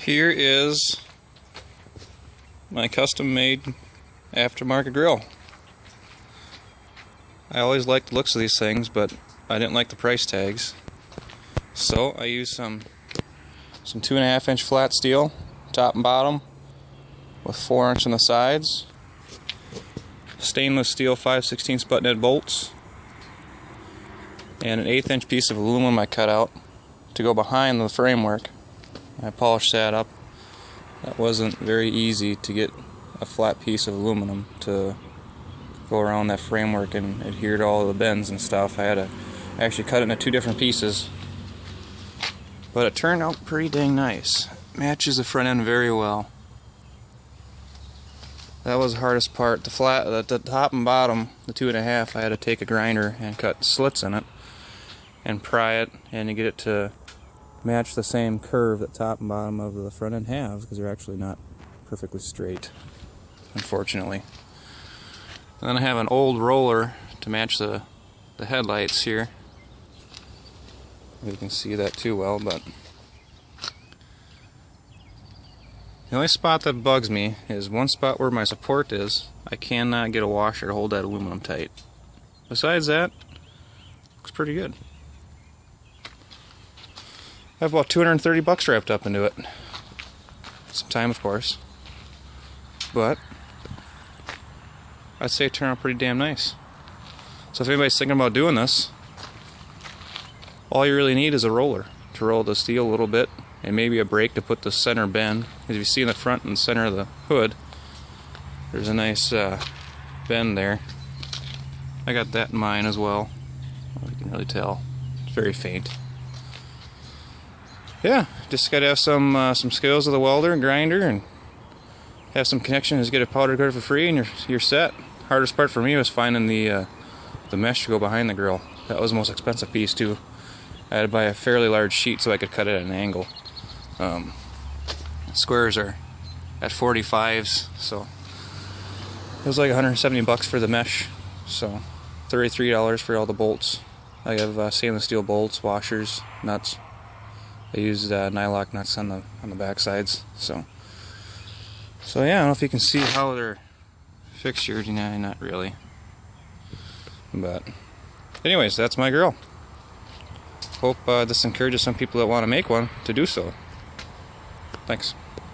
Here is my custom-made aftermarket grill. I always liked the looks of these things, but I didn't like the price tags. So I used some 2.5 inch flat steel, top and bottom, with 4 inch on the sides, stainless steel 5/16 button-head bolts, and an 1/8 inch piece of aluminum I cut out to go behind the framework. I polished that up. That wasn't very easy to get a flat piece of aluminum to go around that framework and adhere to all of the bends and stuff. I had to actually cut it into 2 different pieces. But it turned out pretty dang nice. Matches the front end very well. That was the hardest part. The top and bottom, the 2.5, I had to take a grinder and cut slits in it and pry it and to get it to match the same curve that top and bottom of the front end have, because they're actually not perfectly straight, unfortunately. And then I have an old roller to match the headlights here. You can see that too well, but the only spot that bugs me is one spot where my support is. I cannot get a washer to hold that aluminum tight. Besides that, looks pretty good. I have about $230 wrapped up into it. Some time, of course, but I'd say it turned out pretty damn nice. So if anybody's thinking about doing this, all you really need is a roller to roll the steel a little bit, and maybe a brake to put the center bend. As you see in the front and center of the hood, there's a nice bend there. I got that in mine as well. You can really tell it's very faint. Yeah, just gotta have some skills with a welder and grinder, and have some connections. Get a powder coater for free, and you're set. Hardest part for me was finding the mesh to go behind the grill. That was the most expensive piece too. I had to buy a fairly large sheet so I could cut it at an angle. Squares are at 45s, so it was like $170 for the mesh. So $33 for all the bolts. I have stainless steel bolts, washers, nuts. I used nylock nuts on the back sides. So yeah, I don't know if you can see how they're fixtured. Not really. But anyways, that's my grill. Hope this encourages some people that want to make one to do so. Thanks.